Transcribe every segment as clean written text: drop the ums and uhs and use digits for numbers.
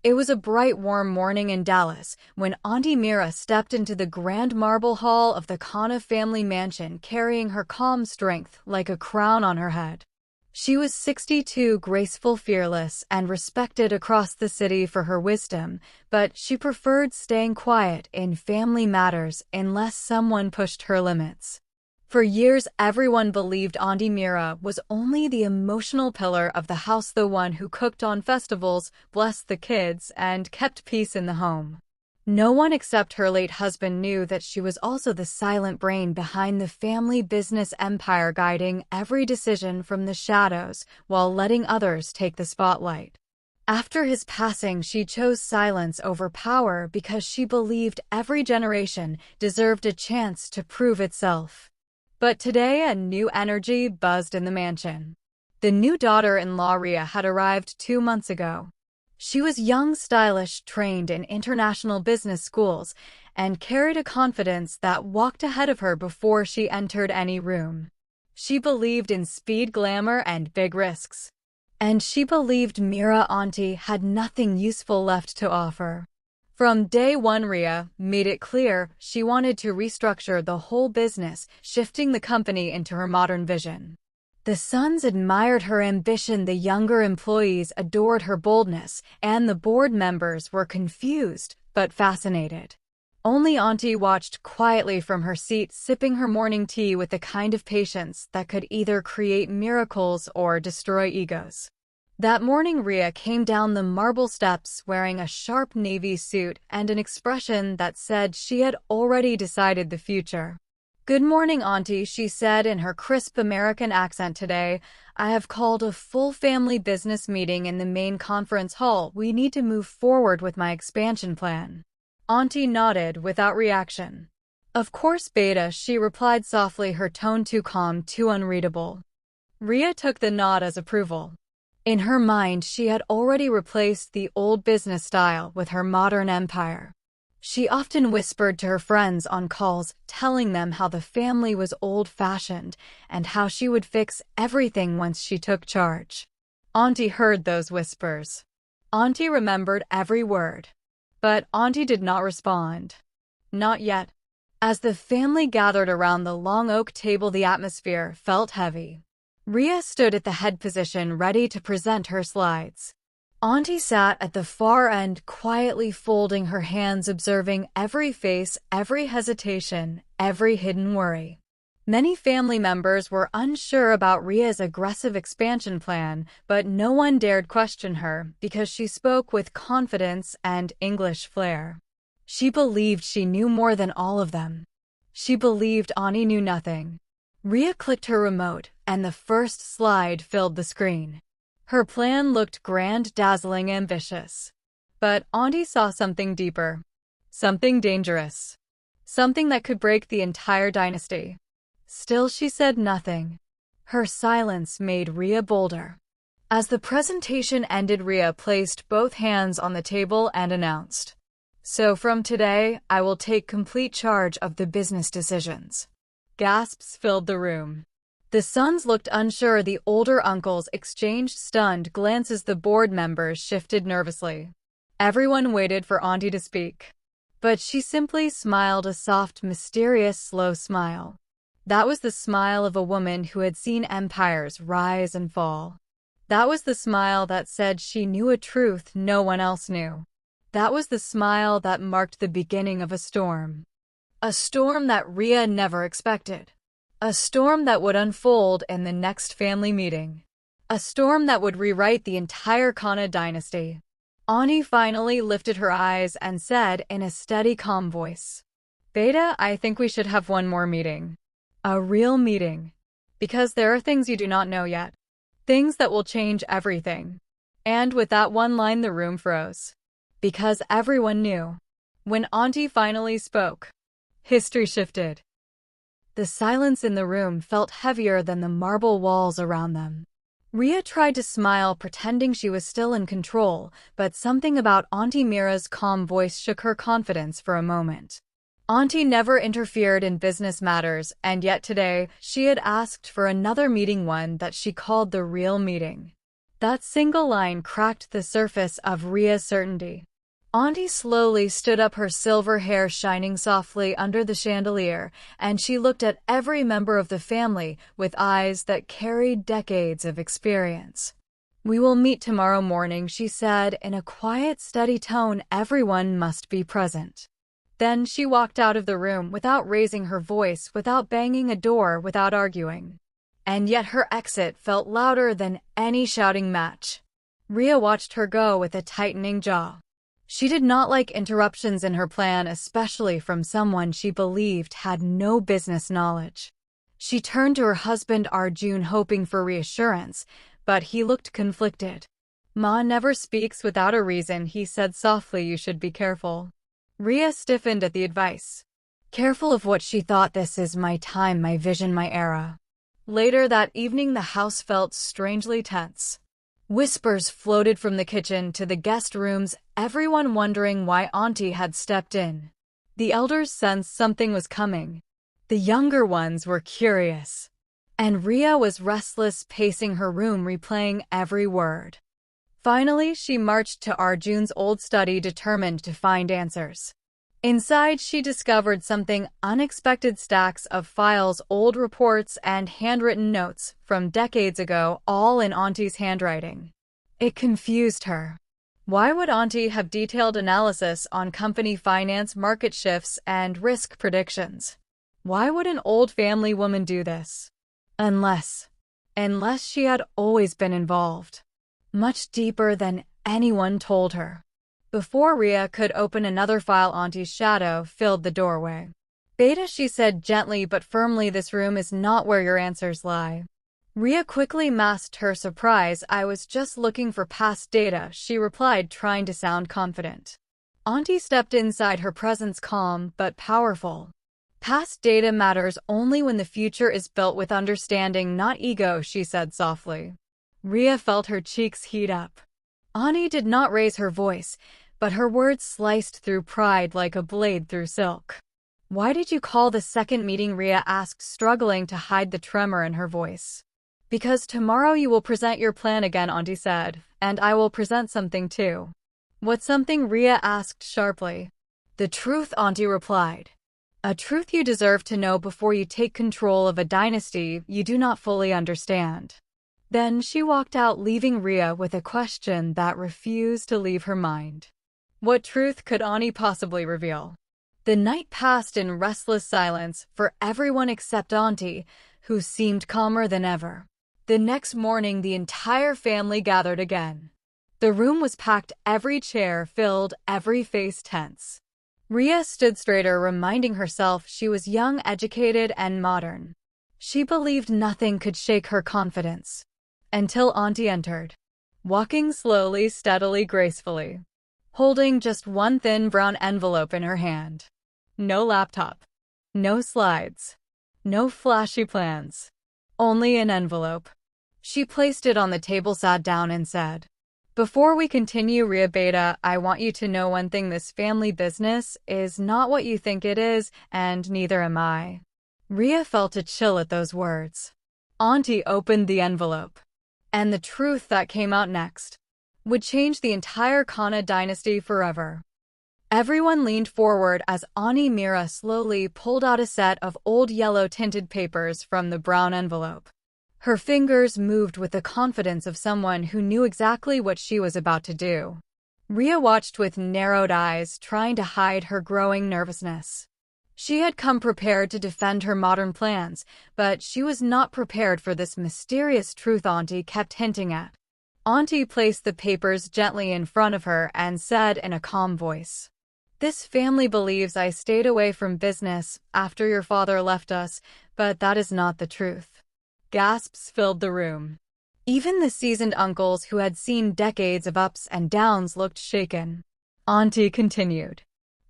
It was a bright, warm morning in Dallas when Aunty Mira stepped into the grand marble hall of the Khanna family mansion carrying her calm strength like a crown on her head. She was 62, graceful, fearless, and respected across the city for her wisdom, but she preferred staying quiet in family matters unless someone pushed her limits. For years, everyone believed Aunty Mira was only the emotional pillar of the house, the one who cooked on festivals, blessed the kids, and kept peace in the home. No one except her late husband knew that she was also the silent brain behind the family business empire, guiding every decision from the shadows while letting others take the spotlight. After his passing, she chose silence over power because she believed every generation deserved a chance to prove itself. But today, a new energy buzzed in the mansion. The new daughter-in-law, Rhea, had arrived 2 months ago. She was young, stylish, trained in international business schools, and carried a confidence that walked ahead of her before she entered any room. She believed in speed, glamour, and big risks. And she believed Mira, Aunty, had nothing useful left to offer. From day one, Rhea made it clear she wanted to restructure the whole business, shifting the company into her modern vision. The sons admired her ambition, the younger employees adored her boldness, and the board members were confused but fascinated. Only Aunty watched quietly from her seat, sipping her morning tea with the kind of patience that could either create miracles or destroy egos. That morning, Rhea came down the marble steps wearing a sharp navy suit and an expression that said she had already decided the future. "Good morning, Aunty," she said in her crisp American accent. "Today, I have called a full family business meeting in the main conference hall. We need to move forward with my expansion plan." Aunty nodded without reaction. "Of course, Beta," she replied softly, her tone too calm, too unreadable. Rhea took the nod as approval. In her mind, she had already replaced the old business style with her modern empire. She often whispered to her friends on calls, telling them how the family was old-fashioned and how she would fix everything once she took charge. Aunty heard those whispers. Aunty remembered every word. But Aunty did not respond. Not yet. As the family gathered around the long oak table, the atmosphere felt heavy. Rhea stood at the head position, ready to present her slides. Aunty sat at the far end, quietly folding her hands, observing every face, every hesitation, every hidden worry. Many family members were unsure about Rhea's aggressive expansion plan, but no one dared question her because she spoke with confidence and English flair. She believed she knew more than all of them. She believed Aunty knew nothing. Rhea clicked her remote, and the first slide filled the screen. Her plan looked grand, dazzling, ambitious. But Aunty saw something deeper. Something dangerous. Something that could break the entire dynasty. Still, she said nothing. Her silence made Rhea bolder. As the presentation ended, Rhea placed both hands on the table and announced, "So from today, I will take complete charge of the business decisions." Gasps filled the room. The sons looked unsure, the older uncles exchanged stunned glances, the board members shifted nervously. Everyone waited for Aunty to speak. But she simply smiled, a soft, mysterious, slow smile. That was the smile of a woman who had seen empires rise and fall. That was the smile that said she knew a truth no one else knew. That was the smile that marked the beginning of a storm. A storm that Rhea never expected. A storm that would unfold in the next family meeting. A storm that would rewrite the entire Khanna dynasty. Aunty finally lifted her eyes and said in a steady, calm voice, "Beta, I think we should have one more meeting. A real meeting. Because there are things you do not know yet. Things that will change everything." And with that one line, the room froze. Because everyone knew. When Aunty finally spoke, history shifted. The silence in the room felt heavier than the marble walls around them. Rhea tried to smile, pretending she was still in control, but something about Aunty Mira's calm voice shook her confidence for a moment. Aunty never interfered in business matters, and yet today she had asked for another meeting, one that she called the real meeting. That single line cracked the surface of Ria's certainty. Aunty slowly stood up, her silver hair shining softly under the chandelier, and she looked at every member of the family with eyes that carried decades of experience. "We will meet tomorrow morning," she said in a quiet, steady tone. "Everyone must be present." Then she walked out of the room without raising her voice, without banging a door, without arguing. And yet her exit felt louder than any shouting match. Ria watched her go with a tightening jaw. She did not like interruptions in her plan, especially from someone she believed had no business knowledge. She turned to her husband Arjun, hoping for reassurance, but he looked conflicted. "Ma never speaks without a reason," he said softly. "You should be careful." Ria stiffened at the advice. Careful of what? She thought. "This is my time, my vision, my era." Later that evening, the house felt strangely tense. Whispers floated from the kitchen to the guest rooms, everyone wondering why Aunty had stepped in. The elders sensed something was coming. The younger ones were curious. And Ria was restless, pacing her room, replaying every word. Finally, she marched to Arjun's old study, determined to find answers. Inside, she discovered something unexpected: stacks of files, old reports, and handwritten notes from decades ago, all in Auntie's handwriting. It confused her. Why would Aunty have detailed analysis on company finance, market shifts, and risk predictions? Why would an old family woman do this? Unless she had always been involved. Much deeper than anyone told her. Before Ria could open another file, Auntie's shadow filled the doorway. "Beta," she said gently but firmly, "this room is not where your answers lie." Ria quickly masked her surprise. "I was just looking for past data," she replied, trying to sound confident. Aunty stepped inside, her presence calm but powerful. "Past data matters only when the future is built with understanding, not ego," she said softly. Ria felt her cheeks heat up. Aunty did not raise her voice, but her words sliced through pride like a blade through silk. "Why did you call the second meeting?" Ria asked, struggling to hide the tremor in her voice. "Because tomorrow you will present your plan again," Aunty said, "and I will present something too." "What something?" Ria asked sharply. "The truth," Aunty replied. "A truth you deserve to know before you take control of a dynasty you do not fully understand." Then she walked out, leaving Ria with a question that refused to leave her mind. What truth could Aunty possibly reveal? The night passed in restless silence for everyone except Aunty, who seemed calmer than ever. The next morning, the entire family gathered again. The room was packed, every chair filled, every face tense. Ria stood straighter, reminding herself she was young, educated, and modern. She believed nothing could shake her confidence. Until Aunty entered, walking slowly, steadily, gracefully, holding just one thin brown envelope in her hand. No laptop, no slides, no flashy plans, only an envelope. She placed it on the table, sat down, and said, "Before we continue, Ria Beta, I want you to know one thing: this family business is not what you think it is, and neither am I." Ria felt a chill at those words. Aunty opened the envelope. And the truth that came out next would change the entire Khanna dynasty forever. Everyone leaned forward as Aunty Mira slowly pulled out a set of old yellow-tinted papers from the brown envelope. Her fingers moved with the confidence of someone who knew exactly what she was about to do. Ria watched with narrowed eyes, trying to hide her growing nervousness. She had come prepared to defend her modern plans, but she was not prepared for this mysterious truth Aunty kept hinting at. Aunty placed the papers gently in front of her and said in a calm voice, "This family believes I stayed away from business after your father left us, but that is not the truth." Gasps filled the room. Even the seasoned uncles who had seen decades of ups and downs looked shaken. Aunty continued,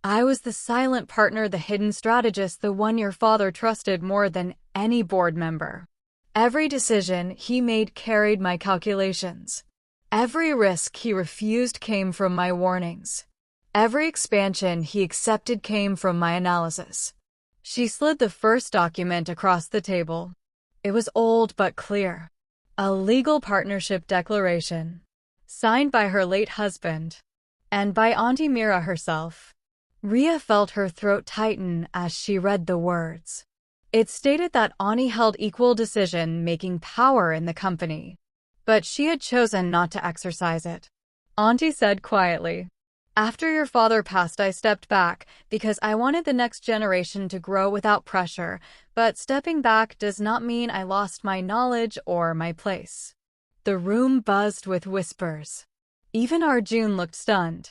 "I was the silent partner, the hidden strategist, the one your father trusted more than any board member. Every decision he made carried my calculations. Every risk he refused came from my warnings. Every expansion he accepted came from my analysis." She slid the first document across the table. It was old but clear. A legal partnership declaration. Signed by her late husband. And by Aunty Mira herself. Rhea felt her throat tighten as she read the words. It stated that Aunty held equal decision-making power in the company. But she had chosen not to exercise it. Aunty said quietly, "After your father passed, I stepped back because I wanted the next generation to grow without pressure, but stepping back does not mean I lost my knowledge or my place." The room buzzed with whispers. Even Arjun looked stunned.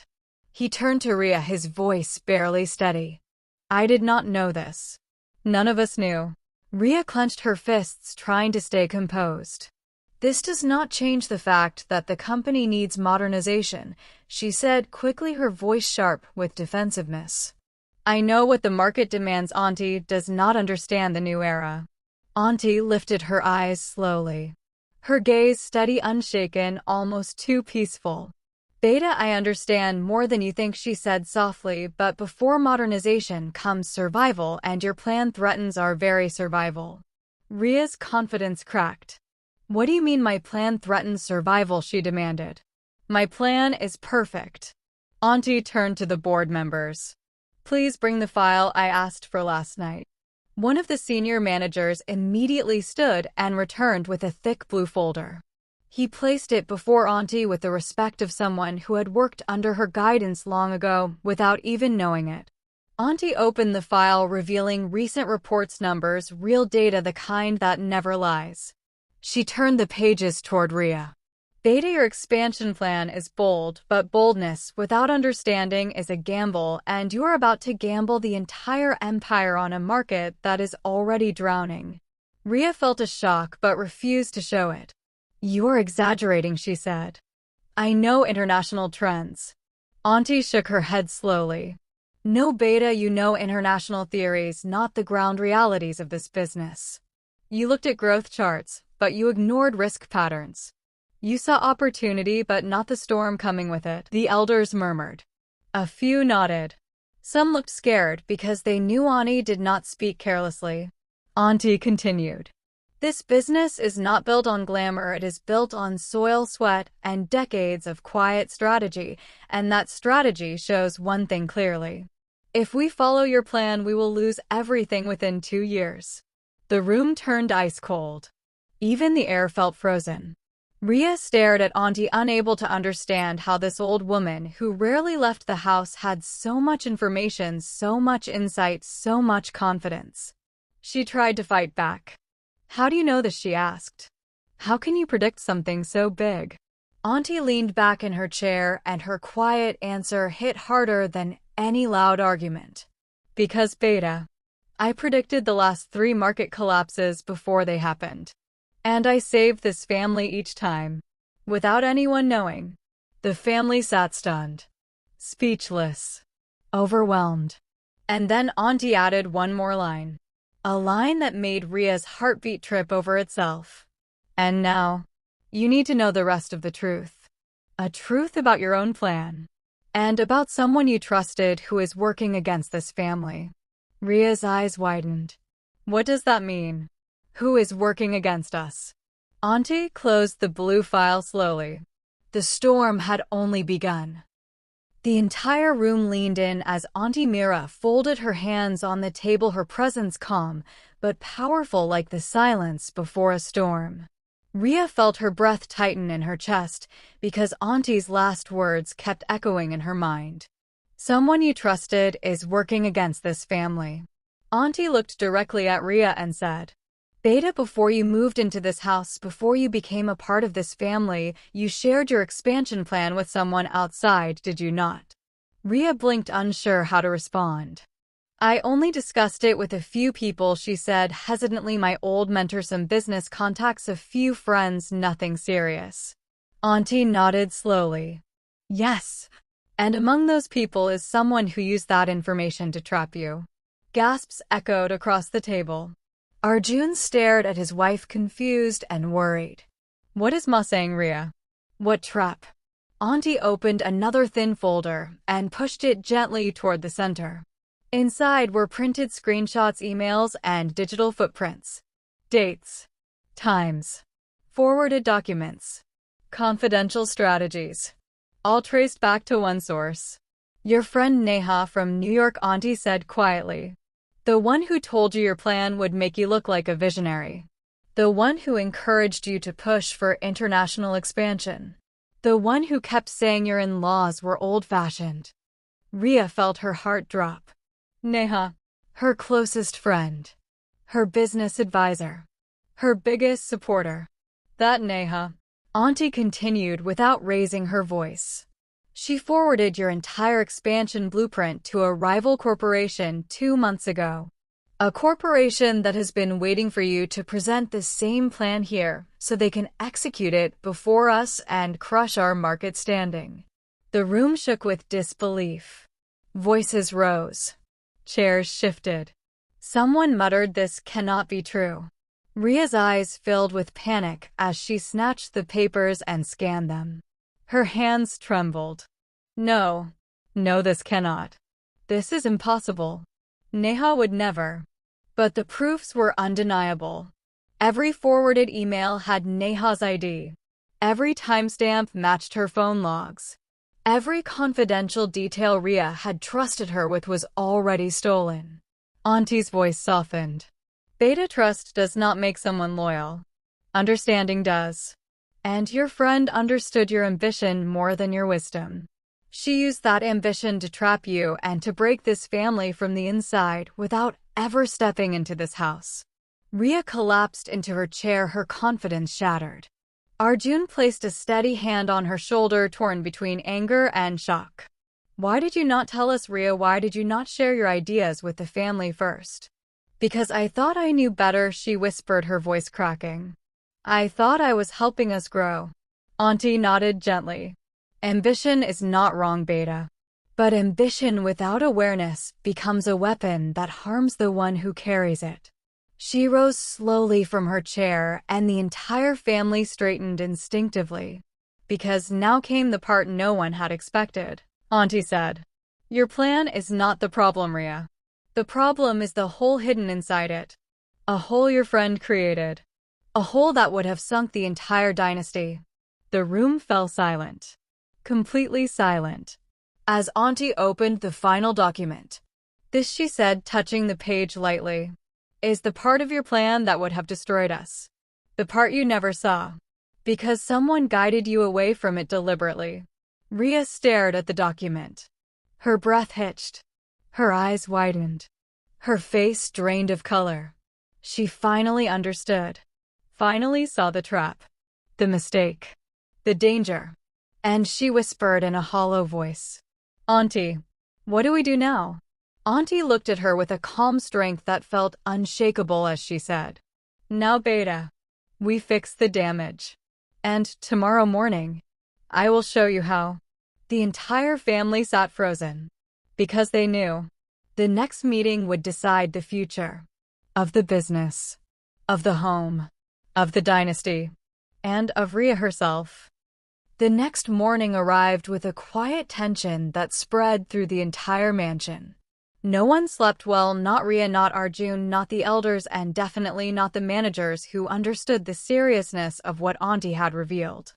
He turned to Rhea, his voice barely steady. "I did not know this. None of us knew." Rhea clenched her fists, trying to stay composed. "This does not change the fact that the company needs modernization," she said quickly, her voice sharp with defensiveness. "I know what the market demands." Aunty does not understand the new era. Aunty lifted her eyes slowly. Her gaze steady, unshaken, almost too peaceful. "Beta, I understand more than you think," she said softly, "but before modernization comes survival, and your plan threatens our very survival." Rhea's confidence cracked. "What do you mean my plan threatens survival?" she demanded. "My plan is perfect." Aunty turned to the board members. "Please bring the file I asked for last night." One of the senior managers immediately stood and returned with a thick blue folder. He placed it before Aunty with the respect of someone who had worked under her guidance long ago without even knowing it. Aunty opened the file, revealing recent reports, numbers, real data, the kind that never lies. She turned the pages toward Rhea. "Beta, your expansion plan is bold, but boldness without understanding is a gamble, and you are about to gamble the entire empire on a market that is already drowning." Rhea felt a shock but refused to show it. "You're exaggerating," she said. "I know international trends." Aunty shook her head slowly. "No, Beta, you know international theories, not the ground realities of this business. You looked at growth charts, but you ignored risk patterns. You saw opportunity, but not the storm coming with it," the elders murmured. A few nodded. Some looked scared because they knew Aunty did not speak carelessly. Aunty continued. "This business is not built on glamour, it is built on soil, sweat, and decades of quiet strategy, and that strategy shows one thing clearly. If we follow your plan, we will lose everything within 2 years." The room turned ice cold. Even the air felt frozen. Rhea stared at Aunty, unable to understand how this old woman, who rarely left the house, had so much information, so much insight, so much confidence. She tried to fight back. "How do you know this?" she asked. "How can you predict something so big?" Aunty leaned back in her chair, and her quiet answer hit harder than any loud argument. "Because, Beta, I predicted the last 3 market collapses before they happened. And I saved this family each time, without anyone knowing." The family sat stunned, speechless, overwhelmed. And then Aunty added one more line. A line that made Rhea's heartbeat trip over itself. "And now, you need to know the rest of the truth. A truth about your own plan. And about someone you trusted who is working against this family." Rhea's eyes widened. "What does that mean? Who is working against us?" Aunty closed the blue file slowly. The storm had only begun. The entire room leaned in as Aunty Mira folded her hands on the table, her presence calm but powerful like the silence before a storm. Rhea felt her breath tighten in her chest because Auntie's last words kept echoing in her mind. "Someone you trusted is working against this family." Aunty looked directly at Rhea and said, "Beta, before you moved into this house, before you became a part of this family, you shared your expansion plan with someone outside, did you not?" Rhea blinked, unsure how to respond. "I only discussed it with a few people," she said hesitantly. "My old mentor, some business contacts, a few friends, nothing serious." Aunty nodded slowly. "Yes. And among those people is someone who used that information to trap you." Gasps echoed across the table. Arjun stared at his wife, confused and worried. "What is Ma saying, Rhea? What trap?" Aunty opened another thin folder and pushed it gently toward the center. Inside were printed screenshots, emails, and digital footprints. Dates, times, Forwarded documents. Confidential strategies. All traced back to one source. Your friend Neha from New York, Aunty said quietly. The one who told you your plan would make you look like a visionary. The one who encouraged you to push for international expansion. The one who kept saying your in-laws were old-fashioned. Rhea felt her heart drop. Neha, her closest friend. Her business advisor. Her biggest supporter. That Neha. Aunty continued without raising her voice. She forwarded your entire expansion blueprint to a rival corporation 2 months ago. A corporation that has been waiting for you to present the same plan here so they can execute it before us and crush our market standing. The room shook with disbelief. Voices rose. Chairs shifted. Someone muttered, "This cannot be true." Rhea's eyes filled with panic as she snatched the papers and scanned them. Her hands trembled. No, this cannot. This is impossible. Neha would never. But the proofs were undeniable. Every forwarded email had Neha's ID. Every timestamp matched her phone logs. Every confidential detail Rhea had trusted her with was already stolen. Auntie's voice softened. Beta trust does not make someone loyal. Understanding does. And your friend understood your ambition more than your wisdom. She used that ambition to trap you and to break this family from the inside without ever stepping into this house. Rhea collapsed into her chair, her confidence shattered. Arjun placed a steady hand on her shoulder, torn between anger and shock. Why did you not tell us, Rhea? Why did you not share your ideas with the family first? Because I thought I knew better, she whispered, her voice cracking. I thought I was helping us grow. Aunty nodded gently. Ambition is not wrong, Beta. But ambition without awareness becomes a weapon that harms the one who carries it. She rose slowly from her chair, and the entire family straightened instinctively. Because now came the part no one had expected. Aunty said, Your plan is not the problem, Rhea. The problem is the hole hidden inside it. A hole your friend created. A hole that would have sunk the entire dynasty. The room fell silent. Completely silent. As Aunty opened the final document. This, she said, touching the page lightly, is the part of your plan that would have destroyed us. The part you never saw. Because someone guided you away from it deliberately. Rhea stared at the document. Her breath hitched. Her eyes widened. Her face drained of color. She finally understood. Finally saw the trap. The mistake. The danger. And she whispered in a hollow voice. Aunty, what do we do now? Aunty looked at her with a calm strength that felt unshakable as she said, Now, Beta, we fix the damage. And tomorrow morning, I will show you how. The entire family sat frozen. Because they knew. The next meeting would decide the future. Of the business. Of the home. Of the dynasty. And of Rhea herself. The next morning arrived with a quiet tension that spread through the entire mansion. No one slept well, not Rhea, not Arjun, not the elders, and definitely not the managers who understood the seriousness of what Aunty had revealed.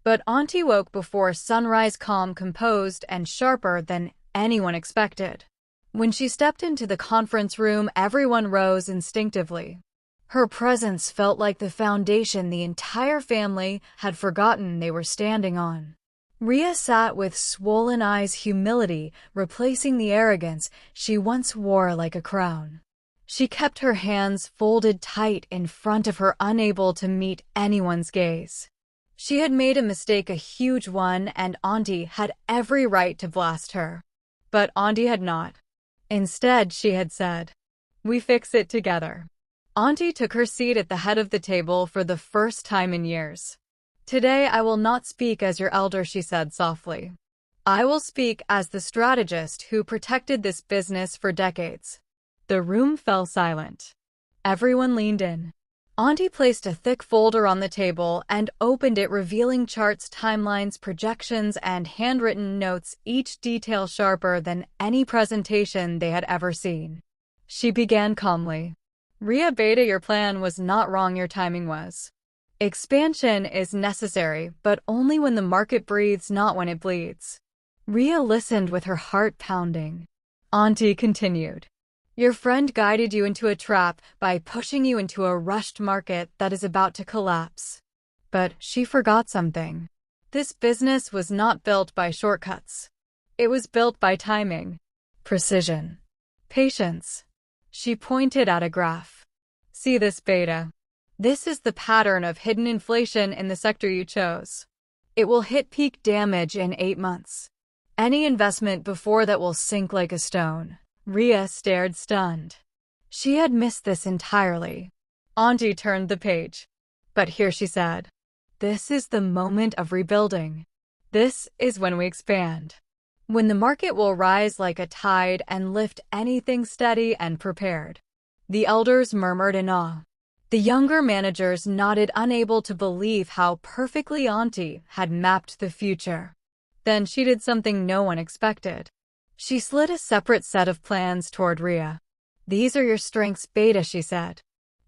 But Aunty woke before sunrise, calm, composed, and sharper than anyone expected. When she stepped into the conference room, everyone rose instinctively. Her presence felt like the foundation the entire family had forgotten they were standing on. Rhea sat with swollen eyes, humility replacing the arrogance she once wore like a crown. She kept her hands folded tight in front of her, unable to meet anyone's gaze. She had made a mistake, a huge one, and Aunty had every right to blast her. But Aunty had not. Instead, she had said, We fix it together. Aunty took her seat at the head of the table for the first time in years. Today I will not speak as your elder, she said softly. I will speak as the strategist who protected this business for decades. The room fell silent. Everyone leaned in. Aunty placed a thick folder on the table and opened it, revealing charts, timelines, projections, and handwritten notes, each detail sharper than any presentation they had ever seen. She began calmly. Rhea, Beta, your plan was not wrong, your timing was. Expansion is necessary, but only when the market breathes, not when it bleeds. Rhea listened with her heart pounding. Aunty continued. Your friend guided you into a trap by pushing you into a rushed market that is about to collapse. But she forgot something. This business was not built by shortcuts. It was built by timing, precision, patience. She pointed at a graph. See this beta. This is the pattern of hidden inflation in the sector you chose. It will hit peak damage in 8 months. Any investment before that will sink like a stone. Rhea stared stunned. She had missed this entirely. Aunty turned the page. But here she said, this is the moment of rebuilding. This is when we expand. When the market will rise like a tide and lift anything steady and prepared. The elders murmured in awe. The younger managers nodded, unable to believe how perfectly Aunty had mapped the future. Then she did something no one expected. She slid a separate set of plans toward Rhea. These are your strengths, Beta, she said.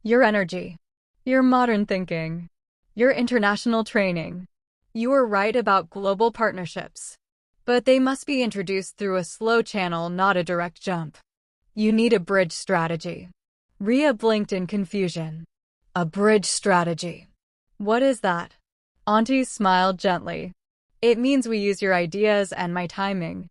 Your energy. Your modern thinking. Your international training. You were right about global partnerships. But they must be introduced through a slow channel, not a direct jump. You need a bridge strategy. Rhea blinked in confusion. A bridge strategy. What is that? Aunty smiled gently. It means we use your ideas and my timing.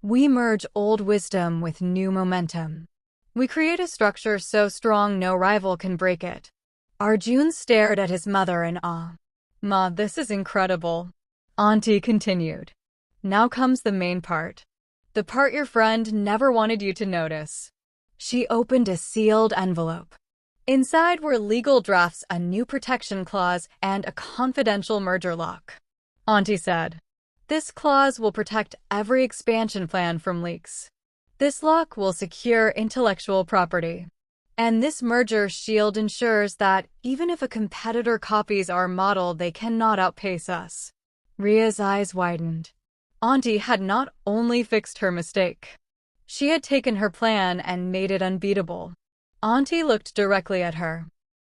We merge old wisdom with new momentum. We create a structure so strong no rival can break it. Arjun stared at his mother in awe. Ma, this is incredible. Aunty continued. Now comes the main part. The part your friend never wanted you to notice. She opened a sealed envelope. Inside were legal drafts, a new protection clause, and a confidential merger lock. Aunty said, this clause will protect every expansion plan from leaks. This lock will secure intellectual property. And this merger shield ensures that even if a competitor copies our model, they cannot outpace us. Rhea's eyes widened. Aunty had not only fixed her mistake. She had taken her plan and made it unbeatable. Aunty looked directly at her.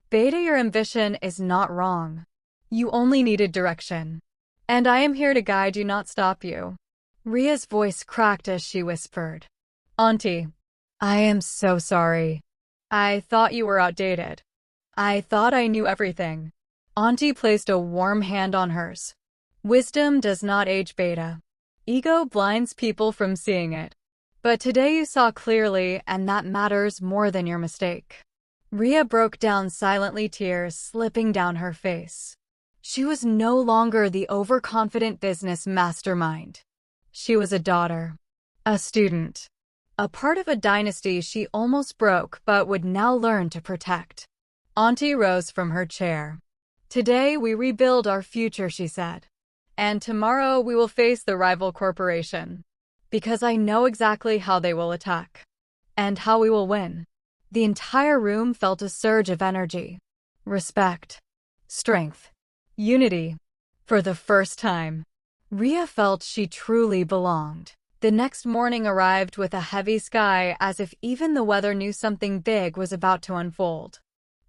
Beta, your ambition is not wrong. You only needed direction. And I am here to guide you, not stop you. Rhea's voice cracked as she whispered. Aunty, I am so sorry. I thought you were outdated. I thought I knew everything. Aunty placed a warm hand on hers. Wisdom does not age, Beta. Ego blinds people from seeing it. But today you saw clearly, and that matters more than your mistake. Rhea broke down silently, tears slipping down her face. She was no longer the overconfident business mastermind. She was a daughter, a student, a part of a dynasty she almost broke but would now learn to protect. Aunty rose from her chair. Today we rebuild our future, she said. And tomorrow we will face the rival corporation. Because I know exactly how they will attack. And how we will win. The entire room felt a surge of energy. Respect. Strength. Unity. For the first time, Rhea felt she truly belonged. The next morning arrived with a heavy sky, as if even the weather knew something big was about to unfold.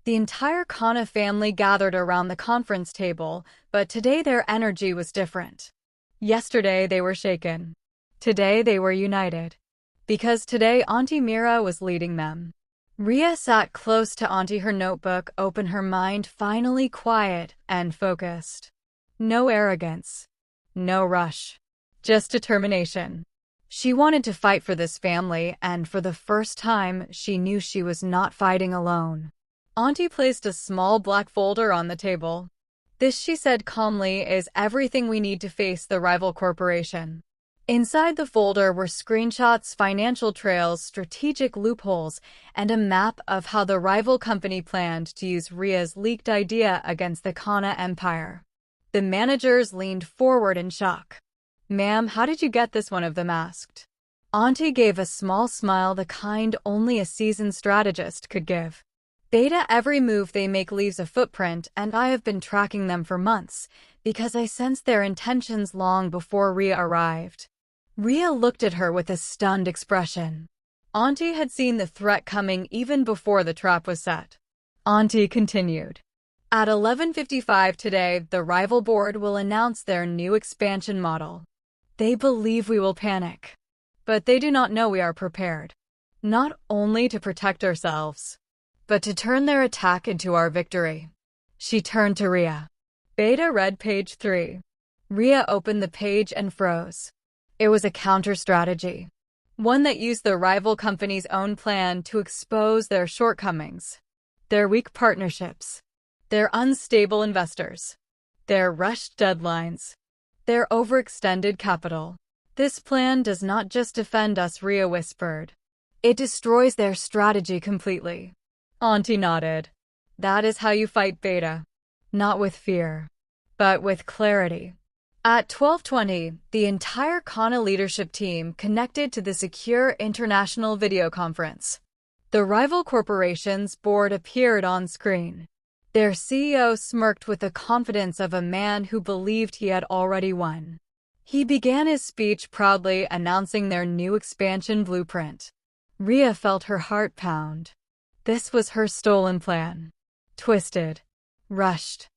The entire Khanna family gathered around the conference table, but today their energy was different. Yesterday they were shaken. Today they were united. Because today Aunty Mira was leading them. Rhea sat close to Aunty, her notebook open, her mind finally quiet and focused. No arrogance. No rush. Just determination. She wanted to fight for this family, and for the first time, she knew she was not fighting alone. Aunty placed a small black folder on the table. This, she said calmly, is everything we need to face the rival corporation. Inside the folder were screenshots, financial trails, strategic loopholes, and a map of how the rival company planned to use Rhea's leaked idea against the Khanna Empire. The managers leaned forward in shock. Ma'am, how did you get this? One of them asked. Aunty gave a small smile, the kind only a seasoned strategist could give. Beta, every move they make leaves a footprint, and I have been tracking them for months, because I sensed their intentions long before Rhea arrived. Rhea looked at her with a stunned expression. Aunty had seen the threat coming even before the trap was set. Aunty continued. At 11:55 today, the rival board will announce their new expansion model. They believe we will panic, but they do not know we are prepared, not only to protect ourselves, but to turn their attack into our victory. She turned to Rhea. Beta read page 3. Rhea opened the page and froze. It was a counter-strategy, one that used the rival company's own plan to expose their shortcomings, their weak partnerships, their unstable investors, their rushed deadlines, their overextended capital. This plan does not just defend us, Rhea whispered. It destroys their strategy completely. Aunty nodded. That is how you fight Beta. Not with fear, but with clarity. At 12:20, the entire Kana leadership team connected to the secure international video conference. The rival corporation's board appeared on screen. Their CEO smirked with the confidence of a man who believed he had already won. He began his speech proudly announcing their new expansion blueprint. Rhea felt her heart pound. This was her stolen plan. Twisted, rushed,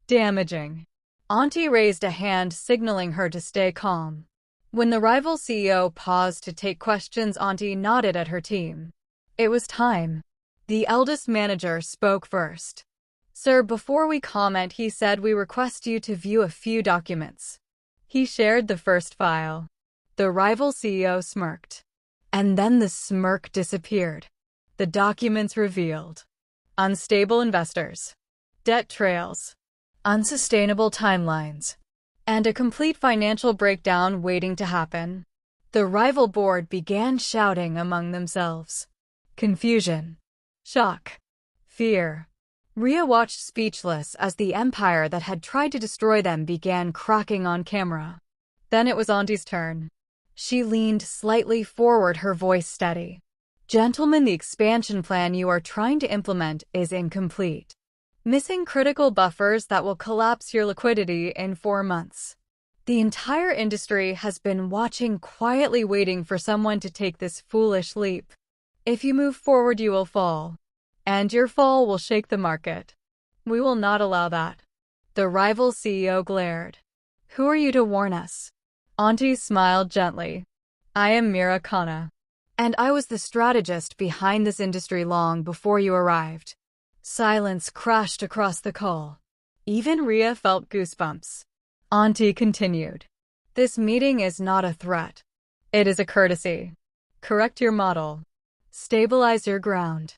damaging. Aunty raised a hand, signaling her to stay calm. When the rival CEO paused to take questions, Aunty nodded at her team. It was time. The eldest manager spoke first. Sir, before we comment, he said we request you to view a few documents. He shared the first file. The rival CEO smirked. And then the smirk disappeared. The documents revealed unstable investors, debt trails, unsustainable timelines, and a complete financial breakdown waiting to happen. The rival board began shouting among themselves. Confusion, shock, fear. Rhea watched speechless as the empire that had tried to destroy them began cracking on camera. Then it was Auntie's turn. She leaned slightly forward, her voice steady. Gentlemen, the expansion plan you are trying to implement is incomplete. Missing critical buffers that will collapse your liquidity in 4 months. The entire industry has been watching, quietly waiting for someone to take this foolish leap. If you move forward, you will fall. And your fall will shake the market. We will not allow that. The rival CEO glared. Who are you to warn us? Aunty smiled gently. I am Mira Kana. And I was the strategist behind this industry long before you arrived. Silence crashed across the call. Even Rhea felt goosebumps. Aunty continued. This meeting is not a threat. It is a courtesy. Correct your model. Stabilize your ground.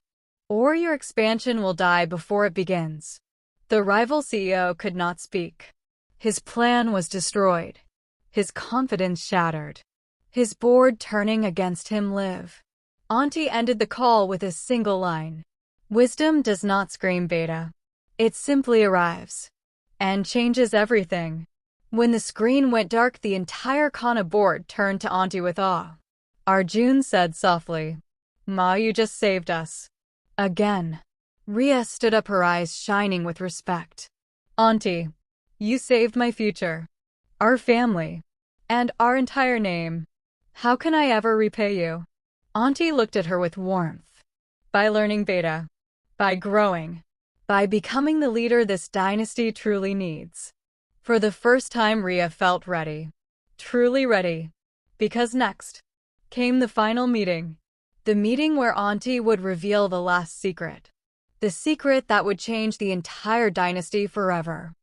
Or your expansion will die before it begins. The rival CEO could not speak. His plan was destroyed. His confidence shattered. His board turning against him live. Aunty ended the call with a single line. Wisdom does not scream Beta. It simply arrives. And changes everything. When the screen went dark, the entire Kana board turned to Aunty with awe. Arjun said softly, Ma, you just saved us. Again. Rhea stood up, her eyes shining with respect. Aunty, you saved my future, our family, and our entire name. How can I ever repay you? Aunty looked at her with warmth. By learning Beta. By growing. By becoming the leader this dynasty truly needs. For the first time, Rhea felt ready. Truly ready. Because next came the final meeting. The meeting where Aunty would reveal the last secret. The secret that would change the entire dynasty forever.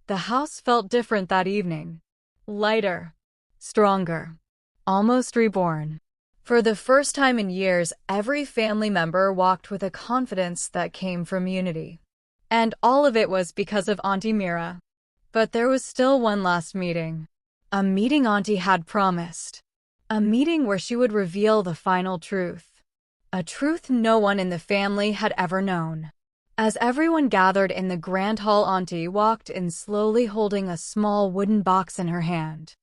The house felt different that evening. Lighter. Stronger. Almost reborn. For the first time in years, every family member walked with a confidence that came from unity. And all of it was because of Aunty Mira. But there was still one last meeting. A meeting Aunty had promised. A meeting where she would reveal the final truth. A truth no one in the family had ever known. As everyone gathered in the grand hall, Aunty walked in slowly, holding a small wooden box in her hand.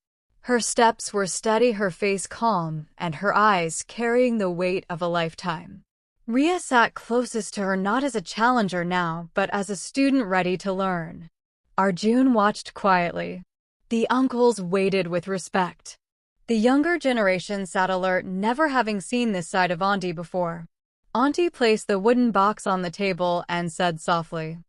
Her steps were steady, her face calm, and her eyes carrying the weight of a lifetime. Rhea sat closest to her, not as a challenger now, but as a student ready to learn. Arjun watched quietly. The uncles waited with respect. The younger generation sat alert, never having seen this side of Aunty before. Aunty placed the wooden box on the table and said softly,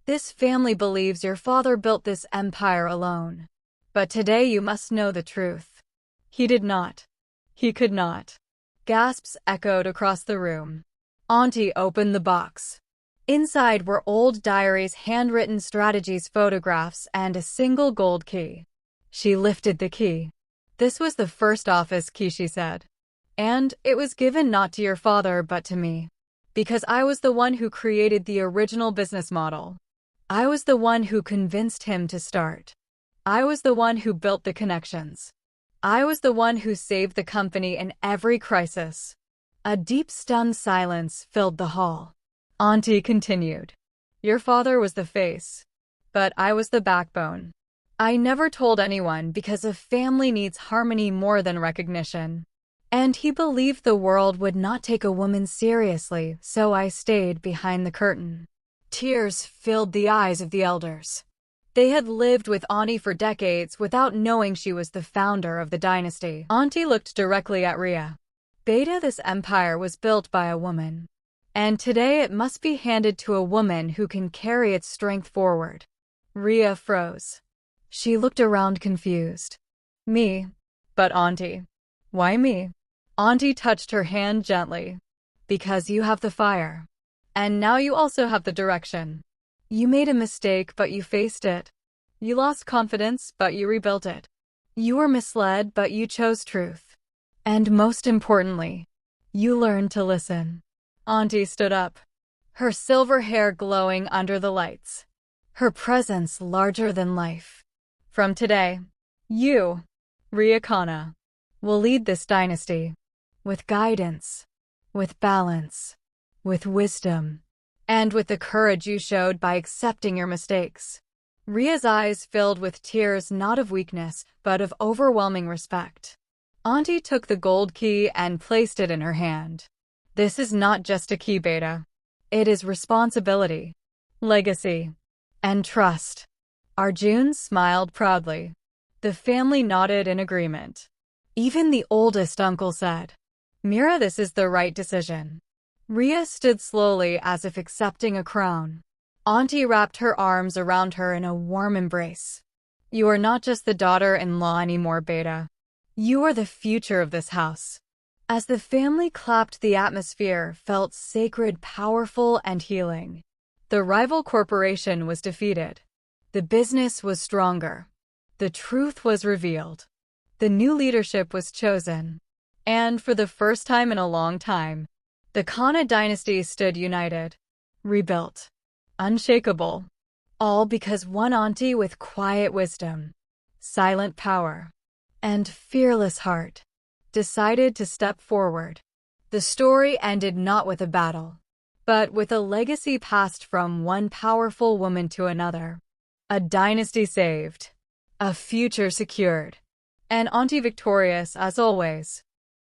This family believes your father built this empire alone. But today you must know the truth. He did not. He could not. Gasps echoed across the room. Aunty opened the box. Inside were old diaries, handwritten strategies, photographs, and a single gold key. She lifted the key. This was the first office key, she said. And it was given not to your father but to me. Because I was the one who created the original business model. I was the one who convinced him to start. I was the one who built the connections. I was the one who saved the company in every crisis. A deep, stunned silence filled the hall. Aunty continued. Your father was the face, but I was the backbone. I never told anyone because a family needs harmony more than recognition. And he believed the world would not take a woman seriously, so I stayed behind the curtain. Tears filled the eyes of the elders. They had lived with Aunty for decades without knowing she was the founder of the dynasty. Aunty looked directly at Rhea. Beta, this empire was built by a woman. And today it must be handed to a woman who can carry its strength forward. Rhea froze. She looked around confused. Me? But Aunty. Why me? Aunty touched her hand gently. Because you have the fire. And now you also have the direction. You made a mistake, but you faced it. You lost confidence, but you rebuilt it. You were misled, but you chose truth. And most importantly, you learned to listen. Aunty stood up, her silver hair glowing under the lights, her presence larger than life. From today, you, Rhea Khanna, will lead this dynasty with guidance, with balance, with wisdom, and with the courage you showed by accepting your mistakes. Rhea's eyes filled with tears, not of weakness, but of overwhelming respect. Aunty took the gold key and placed it in her hand. This is not just a key, Beta. It is responsibility, legacy, and trust. Arjun smiled proudly. The family nodded in agreement. Even the oldest uncle said, Mira, this is the right decision. Rhea stood slowly as if accepting a crown. Aunty wrapped her arms around her in a warm embrace. You are not just the daughter-in-law anymore, Beta. You are the future of this house. As the family clapped, the atmosphere felt sacred, powerful, and healing. The rival corporation was defeated. The business was stronger. The truth was revealed. The new leadership was chosen. And for the first time in a long time, the Khanna dynasty stood united, rebuilt, unshakable. All because one auntie with quiet wisdom, silent power, and fearless heart decided to step forward. The story ended not with a battle, but with a legacy passed from one powerful woman to another. A dynasty saved, a future secured, and Aunty victorious as always.